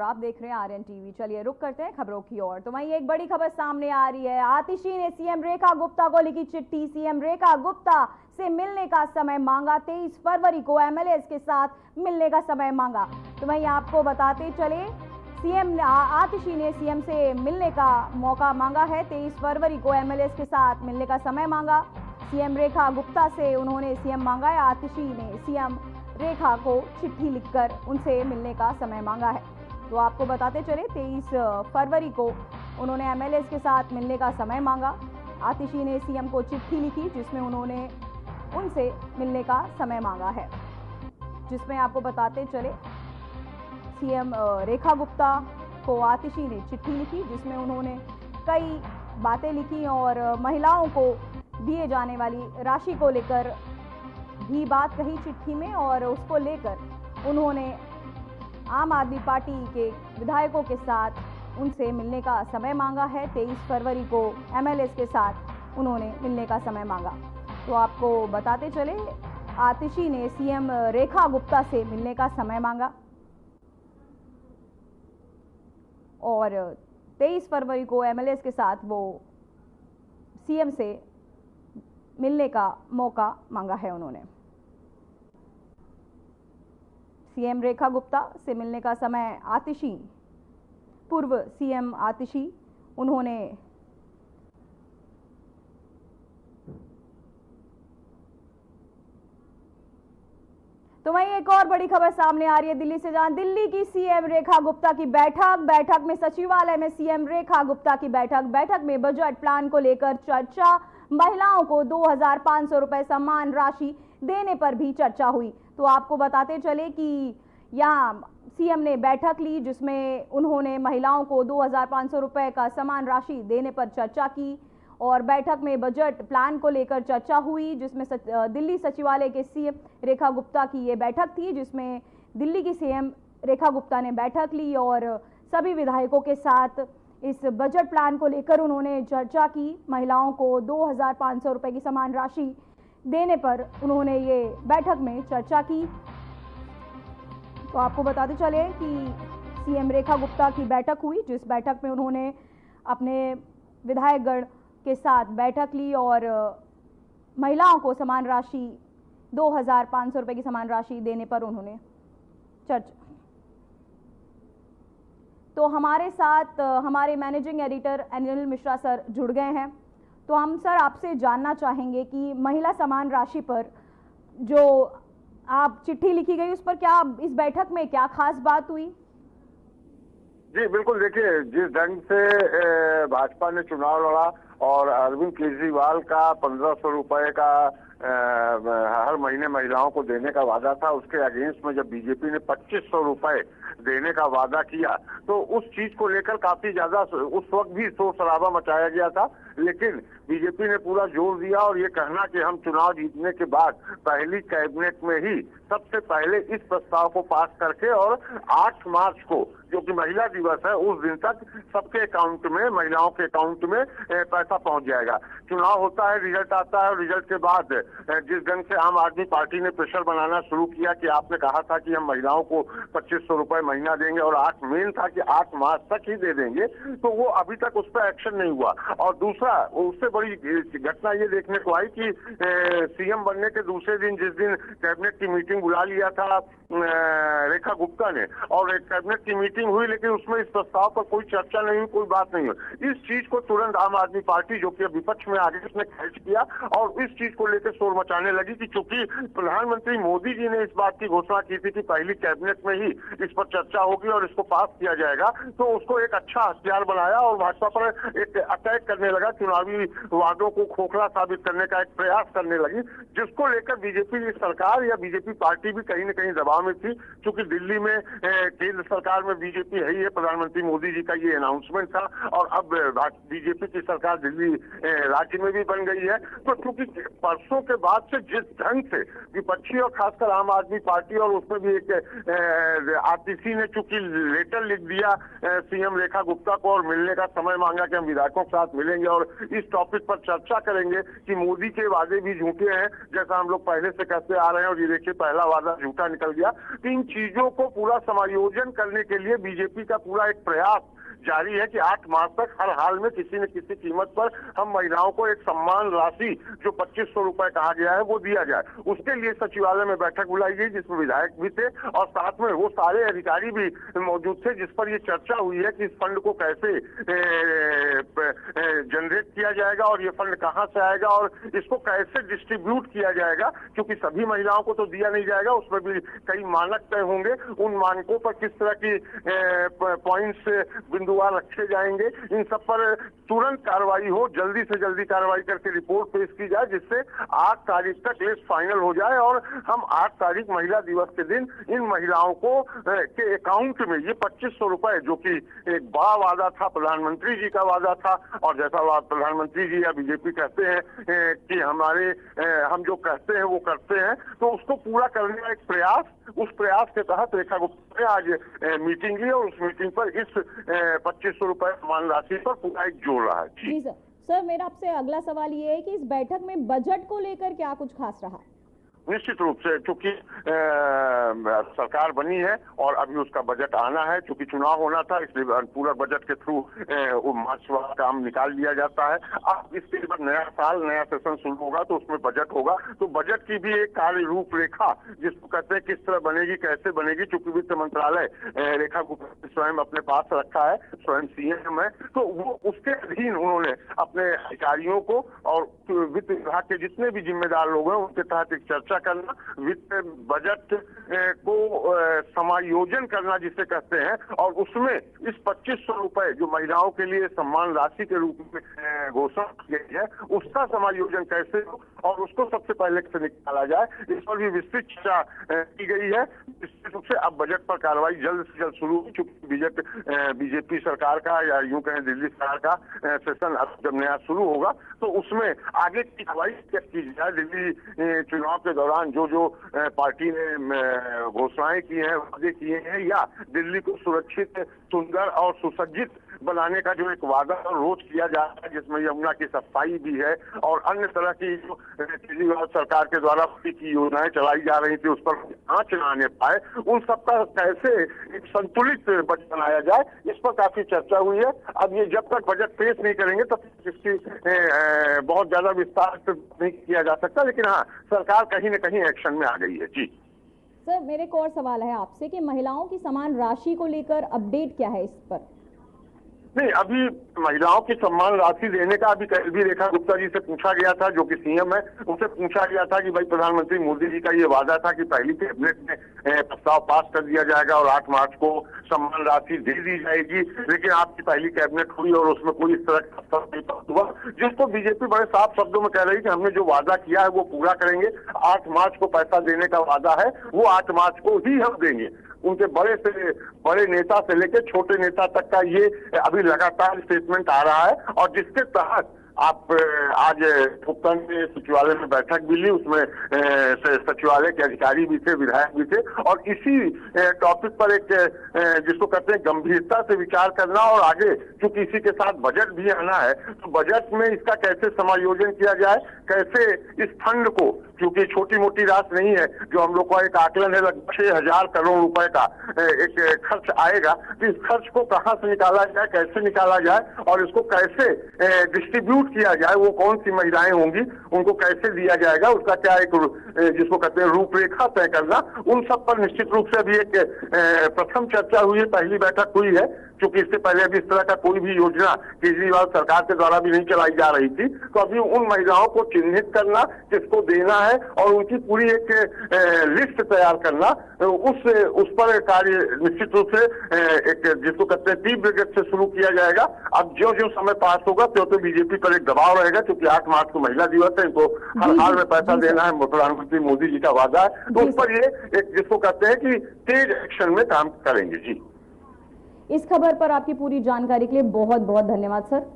आप देख रहे हैं आर्यन टीवी। चलिए रुक करते हैं खबरों की ओर। तो वहीं एक बड़ी खबर सामने आ रही है। आतिशी ने सीएम रेखा गुप्ता को लिखी चिट्ठी। सीएम रेखा गुप्ता से मिलने का समय मांगा। 23 फरवरी को एमएलए के साथ मिलने का समय मांगा। तो वहीं आपको बताते चले, सीएम आतिशी ने सीएम से मिलने का मौका मांगा है। 23 फरवरी को एमएलए के साथ मिलने का समय मांगा। सीएम रेखा गुप्ता से उन्होंने सीएम मांगा है। आतिशी ने सीएम रेखा को चिट्ठी लिखकर उनसे मिलने का समय मांगा है। तो आपको बताते चले, 23 फरवरी को उन्होंने एमएलए के साथ मिलने का समय मांगा। आतिशी ने सीएम को चिट्ठी लिखी जिसमें उन्होंने उनसे मिलने का समय मांगा है, जिसमें आपको बताते चले सीएम रेखा गुप्ता को आतिशी ने चिट्ठी लिखी जिसमें उन्होंने कई बातें लिखी और महिलाओं को दिए जाने वाली राशि को लेकर भी बात कही चिट्ठी में, और उसको लेकर उन्होंने आम आदमी पार्टी के विधायकों के साथ उनसे मिलने का समय मांगा है। 23 फरवरी को एमएलए के साथ उन्होंने मिलने का समय मांगा। तो आपको बताते चले, आतिशी ने सीएम रेखा गुप्ता से मिलने का समय मांगा और 23 फरवरी को एमएलए के साथ वो सीएम से मिलने का मौका मांगा है। उन्होंने सीएम रेखा गुप्ता से मिलने का समय आतिशी, पूर्व सीएम आतिशी, उन्होंने तो वहीं एक और बड़ी खबर सामने आ रही है दिल्ली से, जहां दिल्ली की सीएम रेखा गुप्ता की बैठक में सचिवालय में सीएम रेखा गुप्ता की बैठक में बजट प्लान को लेकर चर्चा। महिलाओं को 2500 रुपए सम्मान राशि देने पर भी चर्चा हुई। तो आपको बताते चले कि यहाँ सीएम ने बैठक ली जिसमें उन्होंने महिलाओं को 2500 रुपए का सम्मान राशि देने पर चर्चा की और बैठक में बजट प्लान को लेकर चर्चा हुई, जिसमें दिल्ली सचिवालय के सीएम रेखा गुप्ता की ये बैठक थी, जिसमें दिल्ली की सीएम रेखा गुप्ता ने बैठक ली और सभी विधायकों के साथ इस बजट प्लान को लेकर उन्होंने चर्चा की। महिलाओं को 2500 रुपए की समान राशि देने पर उन्होंने ये बैठक में चर्चा की। तो आपको बताते चले कि सीएम रेखा गुप्ता की बैठक हुई, जिस बैठक में उन्होंने अपने विधायकगण के साथ बैठक ली और महिलाओं को समान राशि 2500 रुपए की समान राशि देने पर उन्होंने चर्चा। तो हमारे साथ हमारे managing editor Anil Mishra sir जुड़ गए हैं। तो हम सर आपसे जानना चाहेंगे कि महिला समान राशि पर जो आप चिट्ठी लिखी गई उस पर क्या इस बैठक में क्या खास बात हुई? जी बिल्कुल, देखिए जिस ढंग से भाजपा ने चुनाव लड़ा और अरविंद केजरीवाल का 1500 रुपए का हर महीने महिलाओं को देने का वादा था, उसके अगेंस्ट में जब बीजेपी ने 2500 रुपए देने का वादा किया तो उस चीज को लेकर काफी ज्यादा उस वक्त भी शोर शराबा मचाया गया था। लेकिन बीजेपी ने पूरा जोर दिया और ये कहना कि हम चुनाव जीतने के बाद पहली कैबिनेट में ही सबसे पहले इस प्रस्ताव को पास करके और 8 मार्च को जो कि महिला दिवस है उस दिन तक सबके अकाउंट में, महिलाओं के अकाउंट में पैसा पहुंच जाएगा। चुनाव होता है, रिजल्ट आता है और रिजल्ट के बाद जिस ढंग से आम आदमी पार्टी ने प्रेशर बनाना शुरू किया कि आपने कहा था कि हम महिलाओं को 2500 रुपए महीना देंगे और 8 मेन था कि 8 मार्च तक ही दे देंगे, तो वो अभी तक उस पर एक्शन नहीं हुआ। और दूसरा, उससे बड़ी घटना ये देखने को आई कि सीएम बनने के दूसरे दिन, जिस दिन कैबिनेट की मीटिंग बुला लिया था रेखा गुप्ता ने और एक कैबिनेट की मीटिंग हुई, लेकिन उसमें इस प्रस्ताव पर कोई चर्चा नहीं हुई, कोई बात नहीं हुई। इस चीज को तुरंत आम आदमी पार्टी जो कि विपक्ष में आगे उसने खर्च किया और इस चीज को लेकर शोर मचाने लगी कि चूंकि प्रधानमंत्री मोदी जी ने इस बात की घोषणा की थी कि पहली कैबिनेट में ही इस पर चर्चा होगी और इसको पास किया जाएगा, तो उसको एक अच्छा हथियार बनाया और भाजपा पर एक अटैक करने लगा, चुनावी वादों को खोखला साबित करने का एक प्रयास करने लगी, जिसको लेकर बीजेपी सरकार या बीजेपी पार्टी भी कहीं न कहीं दबाव में थी। क्योंकि दिल्ली में केंद्र सरकार में बीजेपी है ही है, प्रधानमंत्री मोदी जी का ये अनाउंसमेंट था और अब बीजेपी की सरकार दिल्ली राज्य में भी बन गई है। तो क्योंकि परसों के बाद से जिस ढंग से विपक्षी और खासकर आम आदमी पार्टी और उसमें भी एक आतिशी ने चूंकि लेटर लिख दिया सीएम रेखा गुप्ता को और मिलने का समय मांगा कि हम विधायकों के साथ मिलेंगे और इस टॉपिक पर चर्चा करेंगे कि मोदी के वादे भी झूठे हैं, जैसा हम लोग पहले से कहते आ रहे हैं और ये देखिए पहला वादा झूठा निकल गया। जाएगा। तो इन चीजों को पूरा समायोजन करने के लिए बीजेपी का पूरा एक प्रयास जारी है कि 8 मार्च तक हर हाल में किसी न किसी कीमत पर हम महिलाओं को एक सम्मान राशि जो 2500 रुपए कहा गया है वो दिया जाए। उसके लिए सचिवालय में बैठक बुलाई गई जिसमें विधायक भी थे और साथ में वो सारे अधिकारी भी मौजूद थे, जिस पर ये चर्चा हुई है कि इस फंड को कैसे जनरेट किया जाएगा और ये फंड कहां से आएगा और इसको कैसे डिस्ट्रीब्यूट किया जाएगा, क्योंकि सभी महिलाओं को तो दिया नहीं जाएगा, उसमें भी कई मानक तय होंगे। उन मानकों पर किस तरह की पॉइंट्स बिंदुवार रखे जाएंगे, इन सब पर तुरंत कार्रवाई हो, जल्दी से जल्दी कार्रवाई करके रिपोर्ट पेश की जाए, जिससे 8 तारीख तक लिस्ट फाइनल हो जाए और हम 8 तारीख महिला दिवस के दिन इन महिलाओं को के अकाउंट में ये 2500 रुपए, जो कि एक बड़ा वादा था, प्रधानमंत्री जी का वादा था, और जैसा प्रधानमंत्री जी या बीजेपी कहते हैं कि हम जो कहते हैं वो करते हैं, तो उसको पूरा करने का एक प्रयास, उस प्रयास के तहत रेखा गुप्ता ने आज मीटिंग ली और उस मीटिंग पर इस 2500 रुपए सम्मान राशि पर पूरा एक जोड़ रहा है। जी सर, मेरा आपसे अगला सवाल ये है कि इस बैठक में बजट को लेकर क्या कुछ खास रहा? निश्चित रूप से, चूंकि सरकार बनी है और अभी उसका बजट आना है, चूंकि चुनाव होना था इसलिए पूरा बजट के थ्रू मार्च वाला काम निकाल लिया जाता है। अब इसके बाद नया साल, नया सेशन शुरू होगा तो उसमें बजट होगा, तो बजट की भी एक कार्य रूपरेखा जिसको कहते हैं किस तरह बनेगी, कैसे बनेगी, चूंकि वित्त मंत्रालय रेखा गुप्ता स्वयं अपने पास रखा है, स्वयं सीएम है, तो वो उसके अधीन उन्होंने अपने अधिकारियों को और वित्त विभाग के जितने भी जिम्मेदार लोग हैं उनके तहत एक चर्चा करना, वित्त बजट को समायोजन करना जिसे कहते हैं, और उसमें इस 2500 रुपए जो महिलाओं के लिए सम्मान राशि के रूप में घोषणा की गई है उसका समायोजन कैसे हो और उसको सबसे पहले से निकाला जाए, इस पर भी विस्तृत चर्चा की गई है। निश्चित रूप से अब बजट पर कार्रवाई जल्द से जल्द शुरू हुई, चूंकि बीजेपी सरकार का या यूं कहें दिल्ली सरकार का सेशन अब जब नया शुरू होगा तो उसमें आगे की कार्रवाई की जाए। दिल्ली चुनाव के दौरान जो पार्टी ने घोषणाएं की हैं, वादे किए हैं, या दिल्ली को सुरक्षित, सुंदर और सुसज्जित बनाने का जो एक वादा रोज किया जा रहा है, जिसमें यमुना की सफाई भी है और अन्य तरह की जो केजरीवाल सरकार के द्वारा की योजनाएं चलाई जा रही थी उस पर आंच ना आने पाए, उन सबका कैसे एक संतुलित बजट बनाया जाए, इस पर काफी चर्चा हुई है। अब ये जब तक बजट पेश नहीं करेंगे तब तक इसकी बहुत ज्यादा विस्तार से नहीं किया जा सकता, लेकिन हाँ, सरकार कहीं न कहीं एक्शन में आ गई है। जी सर, मेरे एक और सवाल है आपसे कि महिलाओं की समान राशि को लेकर अपडेट क्या है इस पर? नहीं, अभी महिलाओं की सम्मान राशि देने का अभी कल भी रेखा गुप्ता जी से पूछा गया था, जो कि सीएम है, उनसे पूछा गया था कि भाई प्रधानमंत्री मोदी जी का ये वादा था कि पहली कैबिनेट में प्रस्ताव पास कर दिया जाएगा और 8 मार्च को सम्मान राशि दे दी जाएगी, लेकिन आपकी पहली कैबिनेट हुई और उसमें कोई इस तरह का प्रस्ताव नहीं पास हुआ, जिसको बीजेपी बड़े साफ शब्दों में कह रही है कि हमने जो वादा किया है वो पूरा करेंगे। 8 मार्च को पैसा देने का वादा है, वो 8 मार्च को ही हम देंगे। उनके बड़े से बड़े नेता से लेकर छोटे नेता तक का ये अभी लगातार स्टेटमेंट आ रहा है, और जिसके तहत आप आज गुप्ता ने सचिवालय में बैठक भी ली, उसमें सचिवालय के अधिकारी भी थे, विधायक भी थे, और इसी टॉपिक पर एक जिसको कहते हैं गंभीरता से विचार करना, और आगे क्योंकि इसी के साथ बजट भी आना है तो बजट में इसका कैसे समायोजन किया जाए, कैसे इस फंड को, क्योंकि छोटी मोटी राशि नहीं है, जो हम लोग का एक आकलन है लगभग 6000 करोड़ रुपए का एक खर्च आएगा, तो इस खर्च को कहां से निकाला जाए, कैसे निकाला जाए और इसको कैसे डिस्ट्रीब्यूट किया जाए, वो कौन सी महिलाएं होंगी, उनको कैसे दिया जाएगा, उसका क्या एक जिसको कहते हैं रूपरेखा तय करना, उन सब पर निश्चित रूप से अभी एक प्रथम चर्चा हुई है, पहली बैठक हुई है, क्योंकि इससे पहले अभी इस तरह का कोई भी योजना केजरीवाल सरकार के द्वारा भी नहीं चलाई जा रही थी। तो अभी उन महिलाओं को चिन्हित करना, किसको देना है और उनकी पूरी एक लिस्ट तैयार करना, उस पर कार्य निश्चित रूप से एक जिसको कहते हैं तीव्र गति से शुरू किया जाएगा। अब जो जो समय पास होगा तो बीजेपी पर एक दबाव रहेगा, क्योंकि 8 मार्च को महिला दिवस है, इनको हर हाल में पैसा देना है, प्रधानमंत्री मोदी जी का वादा है, तो उस पर ये एक जिसको कहते हैं कि तेज एक्शन में काम करेंगे। जी, इस खबर पर आपकी पूरी जानकारी के लिए बहुत बहुत धन्यवाद सर।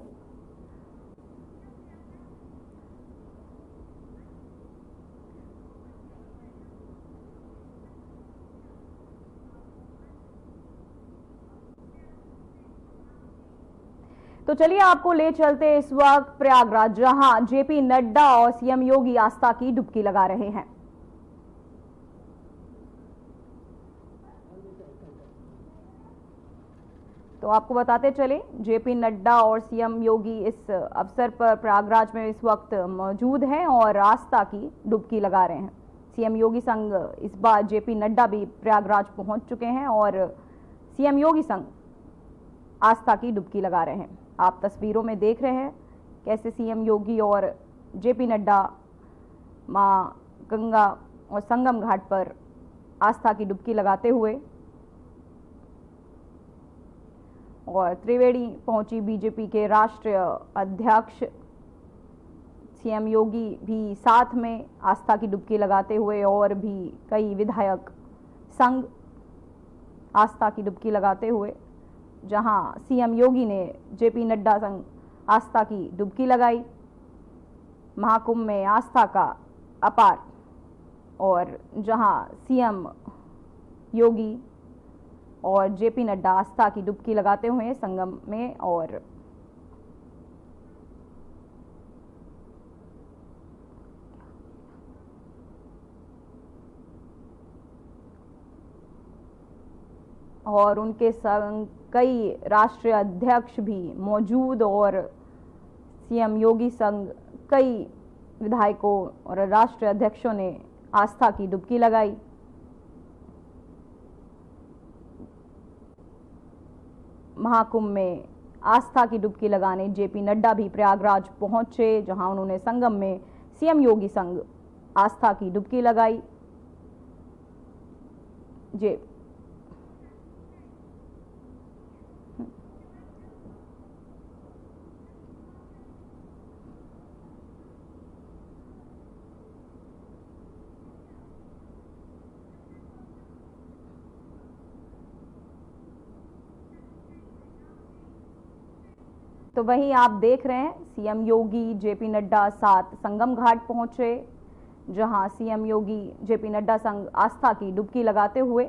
तो चलिए आपको ले चलते इस वक्त प्रयागराज, जहां जेपी नड्डा और सीएम योगी आस्था की डुबकी लगा रहे हैं। तो आपको बताते चले, जेपी नड्डा और सीएम योगी इस अवसर पर प्रयागराज में इस वक्त मौजूद हैं और आस्था की डुबकी लगा रहे हैं। सीएम योगी संग इस बार जेपी नड्डा भी प्रयागराज पहुंच चुके हैं और सीएम योगी संग आस्था की डुबकी लगा रहे हैं। आप तस्वीरों में देख रहे हैं कैसे सीएम योगी और जेपी नड्डा मां गंगा और संगम घाट पर आस्था की डुबकी लगाते हुए, और त्रिवेणी पहुंची बीजेपी के राष्ट्रीय अध्यक्ष सीएम योगी भी साथ में आस्था की डुबकी लगाते हुए, और भी कई विधायक संग आस्था की डुबकी लगाते हुए, जहां सीएम योगी ने जेपी नड्डा संग आस्था की डुबकी लगाई। महाकुंभ में आस्था का अपार, और जहां सीएम योगी और जेपी नड्डा आस्था की डुबकी लगाते हुए संगम में, और उनके संग कई राष्ट्रीय अध्यक्ष भी मौजूद, और सीएम योगी संग कई विधायकों और राष्ट्रीय अध्यक्षों ने आस्था की डुबकी लगाई। महाकुंभ में आस्था की डुबकी लगाने जेपी नड्डा भी प्रयागराज पहुंचे, जहां उन्होंने संगम में सीएम योगी संग आस्था की डुबकी लगाई। जे तो वहीं आप देख रहे हैं सीएम योगी जेपी नड्डा साथ संगम घाट पहुंचे, जहां सीएम योगी जेपी नड्डा संग आस्था की डुबकी लगाते हुए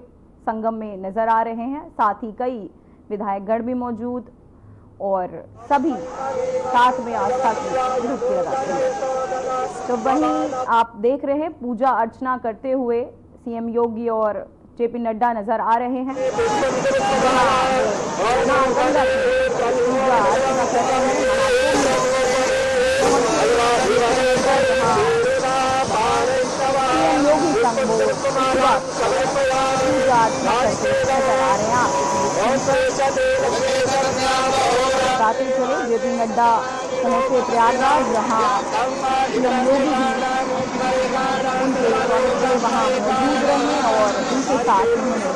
संगम में नजर आ रहे हैं। साथ ही कई विधायकगण भी मौजूद, और सभी साथ में आस्था की डुबकी लगाते हैं। तो वहीं आप देख रहे हैं पूजा अर्चना करते हुए सीएम योगी और जेपी नड्डा नजर आ रहे हैं। सीएम योगी संग पूजा अर्चना करते नजर आ रहे हैं। बताते चले जेपी नड्डा पहुंचे प्रयागराज, जहां सीएम योगी उनके वहां मौजूद रहे और उनके साथ उन्होंने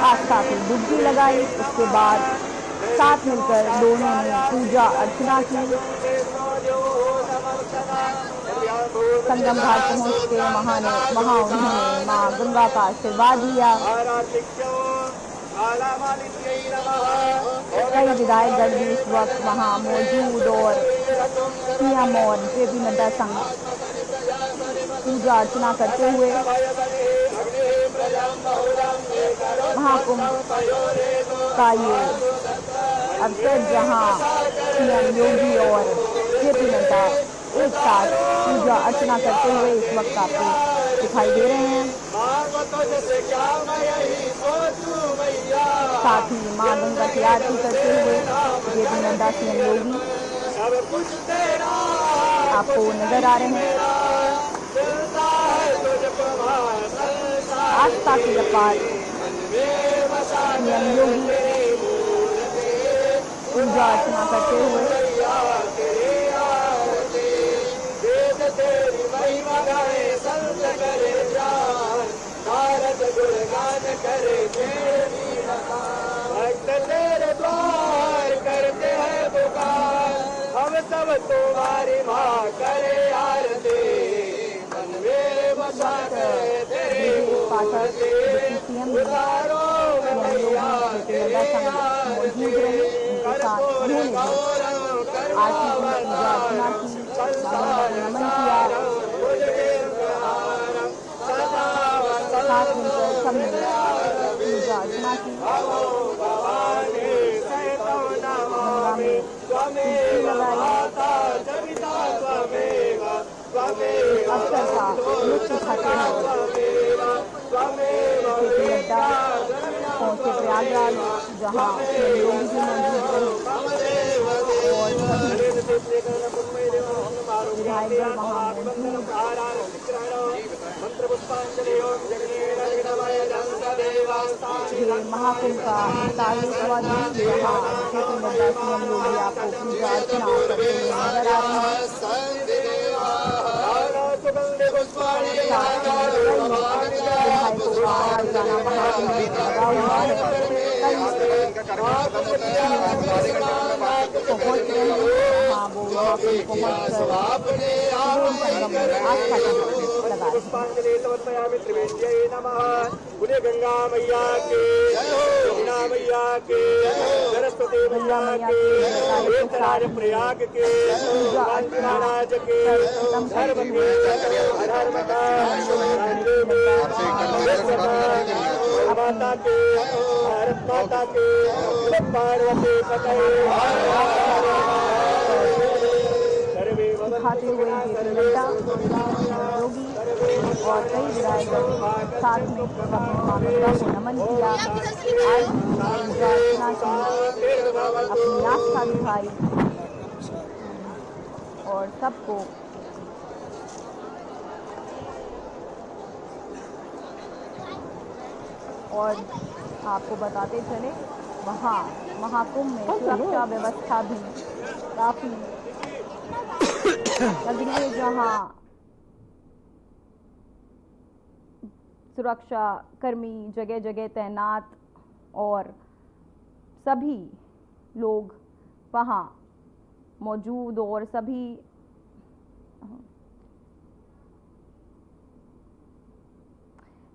आस्था की डुबकी लगाई। उसके बाद साथ मिलकर दोनों ने पूजा अर्चना की। संगम घाट पहुंच के वहां उन्होंने मां गंगा का आशीर्वाद लिया। कई विधायकगण भी इस वक्त वहां मौजूद, और सीएम और जेपी नड्डा संग पूजा अर्चना करते हुए महाकुंभ का ये अवसर, जहां सीएम योगी और जेपी नड्डा एक साथ पूजा अर्चना करते हुए इस वक्त आपको दिखाई दे रहे हैं। साथ ही मां गंगा की आरती करते हुए जेपी नड्डा सीएम योगी आपको नजर आ रहे हैं। आस्था की अपार सीएम योगी पूजा अर्चना करते हुए करते हैं पुकार, हम सब तुम्हारी माँ करे आरती, मन में बसा कर तेरे उतारो में मैया तेरे मौजूद रहे, उनके साथ उन्होंने आरती की संस्कार नमन किया। साथ मिलकर सबने पूजा अर्चना की। गंगा में डुबकी लगाई। अवसर का लुत्फ उठाते हुए जेपी नड्डा पहुंचे प्रयागराज, जहां योगी जी मौजूद ये महाकुंभ का 41वां दिन, जहाँ जेपी नड्डा सीएम योगी आपको पूजा अर्चना करते हुए नजर आ रहे हैं। विधायकों का आना जाना महाकुंभ में लगा हुआ है। कई पहुंच रहे हैं, जहाँ वो महाकुंभ पहुंच कर संगम में आस्था की लगा रहे हैं। गंगा मैया के, यमुना मैया के, सरस्वती मैया के, प्रयाग के, महाराज के, धर्म के, अधर्म का, माता के, भारत माता के, पार्वती पते दिखाते हुए जेपी नड्डा, योगी और कई विधायक साथ में अपनी मां गंगा को नमन किया, आज पूजा अर्चना की, अपनी आस्था दिखाई और सबको और आपको बताते चले वहाँ महाकुंभ में सुरक्षा व्यवस्था भी काफी लग रही है, जहाँ सुरक्षा कर्मी जगह जगह तैनात और सभी लोग वहाँ मौजूद और सभी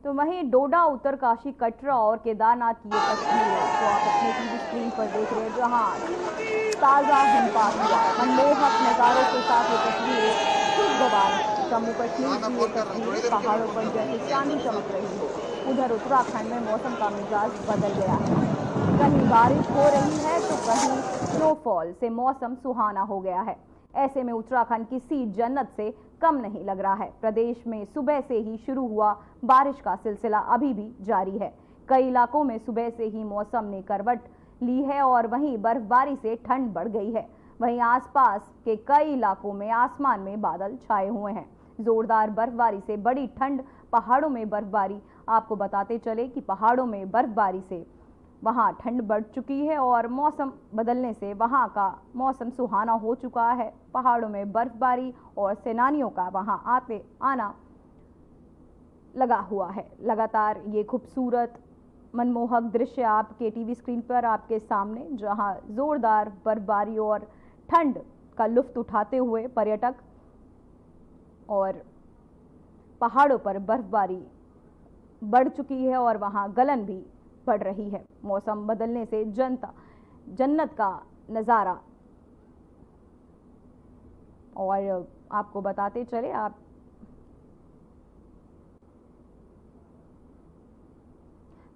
तो वहीं डोडा, उत्तरकाशी, कटरा और केदारनाथ की ये तस्वीर है जो आप अपने टीवी स्क्रीन पर देख रहे हैं, जहां ताजा हिमपात हुआ, मनमोहक नजारों के साथ ये तस्वीरें खुशगवार। जम्मू कश्मीर की ये तस्वीर पहाड़ों पर जैसे चांदी चमक रही हो। उधर उत्तराखंड में मौसम का मिजाज बदल गया है, कहीं बारिश हो रही है तो कहीं स्नोफॉल से मौसम सुहाना हो गया है। ऐसे में उत्तराखंड किसी जन्नत से कम नहीं लग रहा है। प्रदेश में सुबह से ही शुरू हुआ बारिश का सिलसिला अभी भी जारी है। कई इलाकों में सुबह से ही मौसम ने करवट ली है और वहीं बर्फबारी से ठंड बढ़ गई है। वहीं आसपास के कई इलाकों में आसमान में बादल छाए हुए हैं। जोरदार बर्फबारी से बड़ी ठंड, पहाड़ों में बर्फबारी। आपको बताते चले कि पहाड़ों में बर्फबारी से वहां ठंड बढ़ चुकी है और मौसम बदलने से वहां का मौसम सुहाना हो चुका है। पहाड़ों में बर्फबारी और सैलानियों का वहां आना लगा हुआ है। लगातार ये खूबसूरत मनमोहक दृश्य आपके टीवी स्क्रीन पर आपके सामने, जहां जोरदार बर्फबारी और ठंड का लुत्फ उठाते हुए पर्यटक और पहाड़ों पर बर्फबारी बढ़ चुकी है और वहां गलन भी बढ़ रही है। मौसम बदलने से जन्नत का नज़ारा। और आपको बताते चले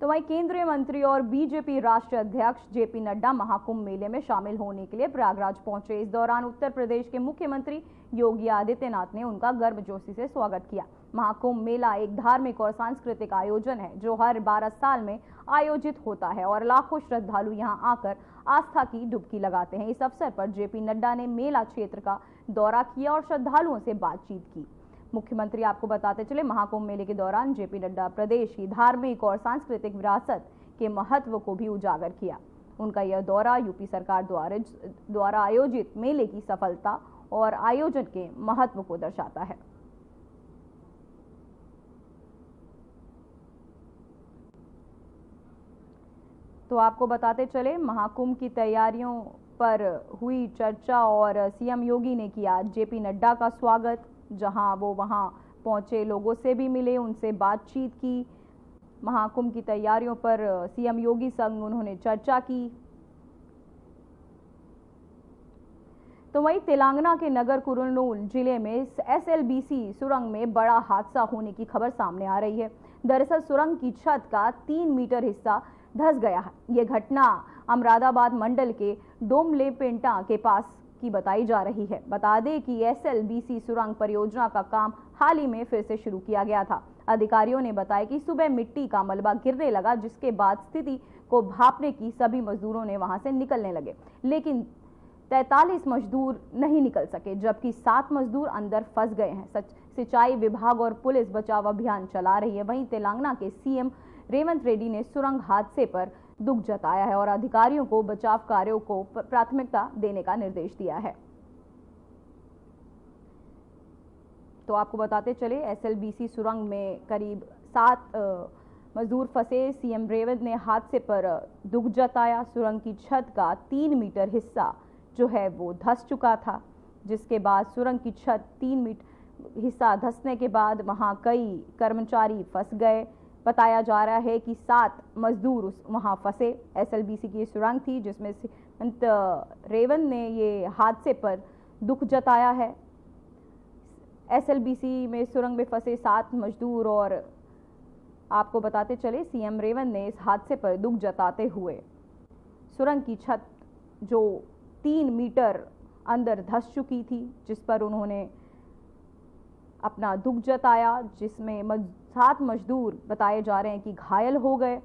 तो वहीं केंद्रीय मंत्री और बीजेपी राष्ट्रीय अध्यक्ष जेपी नड्डा महाकुंभ मेले में शामिल होने के लिए प्रयागराज पहुंचे। इस दौरान उत्तर प्रदेश के मुख्यमंत्री योगी आदित्यनाथ ने उनका गर्मजोशी से स्वागत किया। महाकुंभ मेला एक धार्मिक और सांस्कृतिक आयोजन है जो हर 12 साल में आयोजित होता है और लाखों श्रद्धालु यहां आकर आस्था की डुबकी लगाते हैं। इस अवसर पर जेपी नड्डा ने मेला क्षेत्र का दौरा किया और श्रद्धालुओं से बातचीत की। मुख्यमंत्री आपको बताते चले महाकुंभ मेले के दौरान जेपी नड्डा प्रदेश की धार्मिक और सांस्कृतिक विरासत के महत्व को भी उजागर किया। उनका यह दौरा यूपी सरकार द्वारा आयोजित मेले की सफलता और आयोजन के महत्व को दर्शाता है। तो आपको बताते चले महाकुंभ की तैयारियों पर हुई चर्चा और सीएम योगी ने किया जेपी नड्डा का स्वागत, जहां वो वहां पहुंचे लोगों से भी मिले, उनसे बातचीत की। महाकुंभ की तैयारियों पर सीएम योगी संग उन्होंने चर्चा की। तो वहीं तेलंगाना के नगर कुरुनूल जिले में एसएलबीसी सुरंग में बड़ा हादसा होने की खबर सामने आ रही है। दरअसल सुरंग की छत का 3 मीटर हिस्सा धंस गया है। यह घटना अमरादाबाद मंडल के डोमलेपेंटा के पास की बताई जा रही है। बता दें कि एसएलबीसी सुरंग परियोजना का काम हाल ही में फिर से शुरू किया गया था। अधिकारियों ने बताया कि सुबह मिट्टी का मलबा गिरने लगा, जिसके बाद स्थिति को भांपने की सभी मजदूरों ने वहां से निकलने लगे, लेकिन 43 मजदूर नहीं निकल सके, जबकि 7 मजदूर अंदर फंस गए हैं। सिंचाई विभाग और पुलिस बचाव अभियान चला रही है। वहीं तेलंगाना के सीएम रेवंत रेड्डी ने सुरंग हादसे पर दुख जताया है और अधिकारियों को बचाव कार्यों को प्राथमिकता देने का निर्देश दिया है। तो आपको बताते चले, एसएलबीसी सुरंग में करीब 7 मजदूर फंसे। सीएम रेवंत ने हादसे पर दुख जताया। सुरंग की छत का 3 मीटर हिस्सा जो है वो धंस चुका था, जिसके बाद सुरंग की छत 3 मीटर हिस्सा धंसने के बाद वहां कई कर्मचारी फंस गए। बताया जा रहा है कि 7 मजदूर वहां फंसे। एसएलबीसी की सुरंग थी जिसमें रेवंत ने ये हादसे पर दुख जताया है। एसएलबीसी में सुरंग में फंसे 7 मजदूर और आपको बताते चले, सीएम रेवंत ने इस हादसे पर दुख जताते हुए सुरंग की छत जो 3 मीटर अंदर धंस चुकी थी, जिस पर उन्होंने अपना दुख जताया, जिसमें 7 मजदूर बताए जा रहे हैं कि घायल हो गए।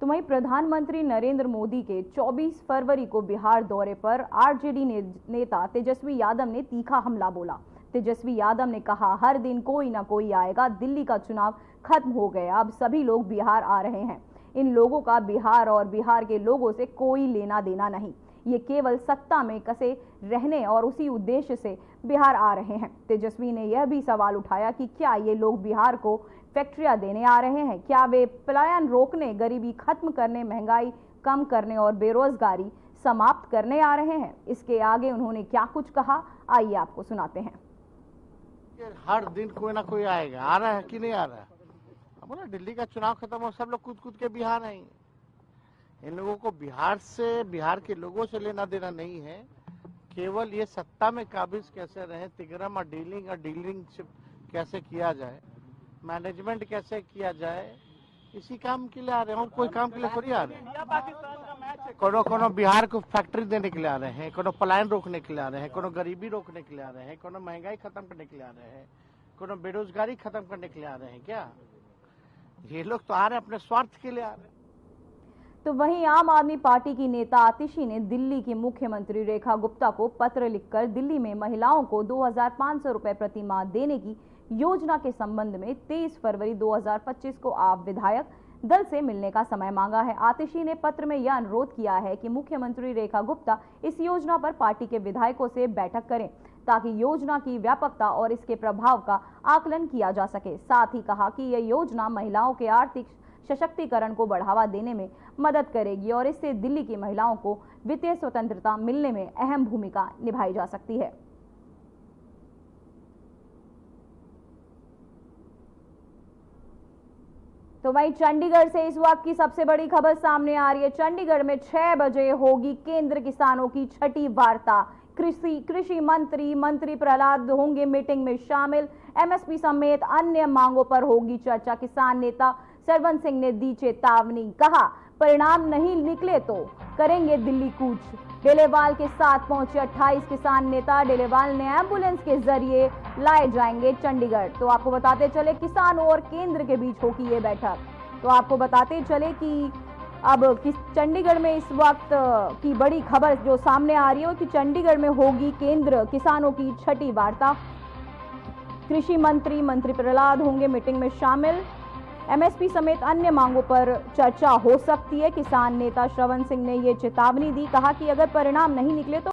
तो वहीं प्रधानमंत्री नरेंद्र मोदी के 24 फरवरी को बिहार दौरे पर आरजेडी नेता तेजस्वी यादव ने तीखा हमला बोला। तेजस्वी यादव ने कहा, हर दिन कोई ना कोई आएगा, दिल्ली का चुनाव खत्म हो गया, अब सभी लोग बिहार आ रहे हैं। इन लोगों का बिहार और बिहार के लोगों से कोई लेना देना नहीं, ये केवल सत्ता में कसे रहने और उसी उद्देश्य से बिहार आ रहे हैं। तेजस्वी ने यह भी सवाल उठाया कि क्या ये लोग बिहार को फैक्ट्रियां देने आ रहे हैं? क्या वे पलायन रोकने, गरीबी खत्म करने, महंगाई कम करने और बेरोजगारी समाप्त करने आ रहे हैं? इसके आगे उन्होंने क्या कुछ कहा, आइए आपको सुनाते हैं। हर दिन कोई ना कोई आएगा, आ रहा है कि नहीं आ रहा है? बोला दिल्ली का चुनाव खत्म हो, सब लोग कूद कूद के बिहार आएंगे। इन लोगों को बिहार से, बिहार के लोगों से लेना देना नहीं है, केवल ये सत्ता में काबिज कैसे रहे, तिगरम और डीलिंग कैसे किया जाए, मैनेजमेंट कैसे किया जाए, इसी काम के लिए आ रहे हैं। कोई काम के लिए थोड़ी आ रहे हैं। कोनो बिहार को फैक्ट्री देने के लिए आ रहे हैं, कोनो पलायन रोकने के लिए आ रहे हैं, कोनो गरीबी रोकने के लिए आ रहे हैं, कोनो महंगाई खत्म करने के लिए आ रहे हैं, कोनो बेरोजगारी खत्म करने के लिए आ रहे हैं। क्या ये लोग तो आ रहे हैं अपने स्वार्थ के लिए आ रहे हैं। तो वहीं आम आदमी पार्टी की नेता आतिशी ने दिल्ली की मुख्यमंत्री रेखा गुप्ता को पत्र लिखकर दिल्ली में महिलाओं को 2500 रुपए प्रति माह देने की योजना के संबंध में 23 फरवरी 2025 को आप विधायक दल से मिलने का समय मांगा है। आतिशी ने पत्र में यह अनुरोध किया है कि मुख्यमंत्री रेखा गुप्ता इस योजना पर पार्टी के विधायकों से बैठक करें, ताकि योजना की व्यापकता और इसके प्रभाव का आकलन किया जा सके। साथ ही कहा कि यह योजना महिलाओं के आर्थिक सशक्तिकरण को बढ़ावा देने में मदद करेगी और इससे दिल्ली की महिलाओं को वित्तीय स्वतंत्रता मिलने में अहम भूमिका निभाई जा सकती है। तो वहीं चंडीगढ़ से इस वक्त की सबसे बड़ी खबर सामने आ रही है। चंडीगढ़ में 6 बजे होगी केंद्र किसानों की छठी वार्ता। कृषि मंत्री प्रहलाद होंगे मीटिंग में शामिल। एमएसपी समेत अन्य मांगों पर होगी चर्चा। किसान नेता सरवन सिंह ने दी चेतावनी, कहा परिणाम नहीं निकले तो करेंगे दिल्ली कूच। डेलेवाल के साथ पहुंचे 28 किसान नेता। डेलेवाल ने एम्बुलेंस के जरिए लाए जाएंगे चंडीगढ़। तो आपको बताते चले, किसानों और केंद्र के बीच होगी ये बैठक। तो आपको बताते चले कि अब चंडीगढ़ में इस वक्त की बड़ी खबर जो सामने आ रही है कि चंडीगढ़ में होगी केंद्र किसानों की छठी वार्ता। कृषि मंत्री प्रहलाद होंगे मीटिंग में शामिल। एमएसपी समेत अन्य मांगों पर चर्चा हो सकती है। किसान नेता श्रवण सिंह ने ये चेतावनी दी, कहा कि अगर परिणाम नहीं निकले तो